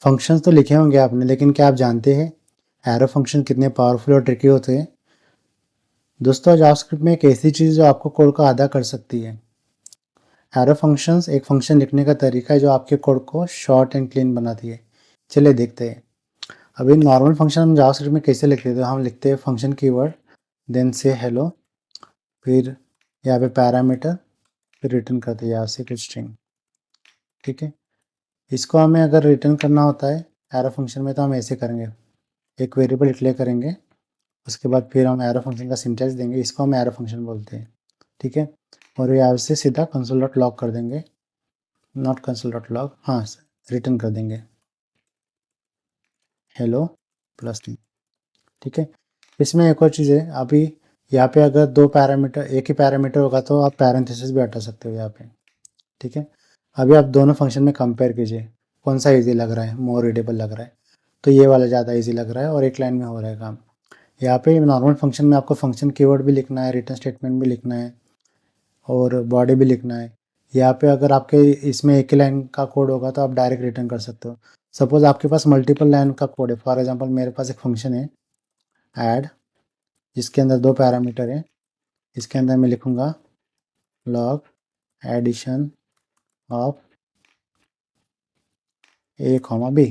Functions तो लिखे होंगे आपने, लेकिन क्या आप जानते हैं एरो फंक्शन कितने पावरफुल और ट्रिकी होते हैं? दोस्तों जावास्क्रिप्ट में एक ऐसी चीज़ जो आपको कोड को आधा कर सकती है। एरो फंक्शंस एक फंक्शन लिखने का तरीका है जो आपके कोड को शॉर्ट एंड क्लीन बनाती है। चलिए देखते हैं। अभी नॉर्मल फंक्शन हम जावास्क्रिप्ट में कैसे लिखते हैं, तो हम लिखते हैं फंक्शन कीवर्ड देन से हेलो, फिर यहाँ पे पैरामीटर, फिर रिटर्न करते हैं यहाँ से कुछ स्ट्रिंग। ठीक है, इसको हमें अगर रिटर्न करना होता है एरो फंक्शन में तो हम ऐसे करेंगे, एक वेरिएबल डिक्लेयर करेंगे, उसके बाद फिर हम एरो फंक्शन का सिंटैक्स देंगे, इसको हम एरो फंक्शन बोलते हैं। ठीक है, और यहाँ से सीधा कंसोल डॉट लॉग कर देंगे, नॉट कंसोल डॉट लॉग, हाँ रिटर्न कर देंगे हेलो प्लस टी। ठीक है, इसमें एक और चीज़ है, अभी यहाँ पे अगर दो पैरामीटर, एक ही पैरामीटर होगा तो आप पैरेंथेसिस भी हटा सकते हो यहाँ पे। ठीक है, अभी आप दोनों फंक्शन में कंपेयर कीजिए कौन सा इजी लग रहा है, मोर रीडेबल लग रहा है, तो ये वाला ज़्यादा इजी लग रहा है और एक लाइन में हो रहा है काम। यहाँ पे नॉर्मल फंक्शन में आपको फंक्शन कीवर्ड भी लिखना है, रिटर्न स्टेटमेंट भी लिखना है और बॉडी भी लिखना है। यहाँ पे अगर आपके इसमें एक ही लाइन का कोड होगा तो आप डायरेक्ट रिटर्न कर सकते हो। सपोज़ आपके पास मल्टीपल लाइन का कोड है, फॉर एग्जांपल मेरे पास एक फंक्शन है ऐड, जिसके अंदर दो पैरामीटर है, इसके अंदर मैं लिखूँगा log addition of A comma B,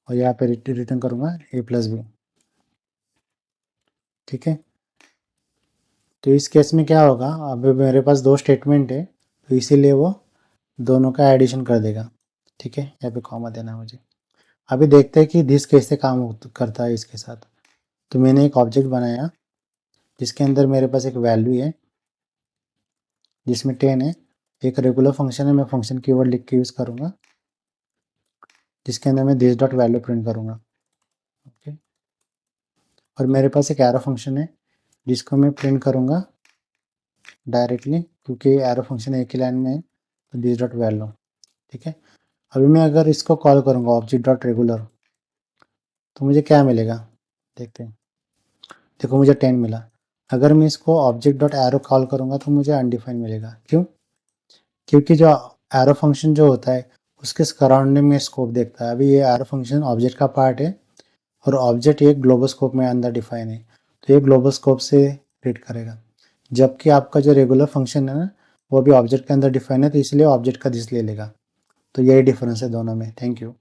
और यहाँ पे रिटर्न करूँगा ए प्लस बी। ठीक है, तो इस केस में क्या होगा, अभी मेरे पास दो स्टेटमेंट है तो इसीलिए वो दोनों का एडिशन कर देगा। ठीक है, यहाँ पे कॉमा देना है मुझे। अभी देखते हैं कि दिस कैसे काम करता है इसके साथ। तो मैंने एक ऑब्जेक्ट बनाया जिसके अंदर मेरे पास एक वैल्यू है जिसमें 10 है, एक रेगुलर फंक्शन है, मैं फंक्शन कीवर्ड लिख के यूज़ करूँगा जिसके अंदर मैं दिस डॉट वैल्यू प्रिंट करूँगा। ओके, और मेरे पास एक एरो फंक्शन है जिसको मैं प्रिंट करूँगा डायरेक्टली, क्योंकि एरो फंक्शन एक ही लाइन में है, तो दिस डॉट वैल्यू। ठीक है, अभी मैं अगर इसको कॉल करूँगा ऑब्जेक्ट डॉट रेगुलर तो मुझे क्या मिलेगा, देखते हैं। देखो मुझे 10 मिला। अगर मैं इसको ऑब्जेक्ट डॉट एरो कॉल करूँगा तो मुझे अनडिफाइंड मिलेगा। क्यों? क्योंकि जो एरो फंक्शन जो होता है उसके सराउंडिंग में स्कोप देखता है। अभी ये एरो फंक्शन ऑब्जेक्ट का पार्ट है और ऑब्जेक्ट एक ग्लोबल स्कोप में अंदर डिफाइन है, तो ये ग्लोबल स्कोप से रीड करेगा। जबकि आपका जो रेगुलर फंक्शन है ना, वो भी ऑब्जेक्ट के अंदर डिफाइन है, तो इसलिए ऑब्जेक्ट का दिस ले लेगा। तो यही डिफरेंस है दोनों में। Thank you.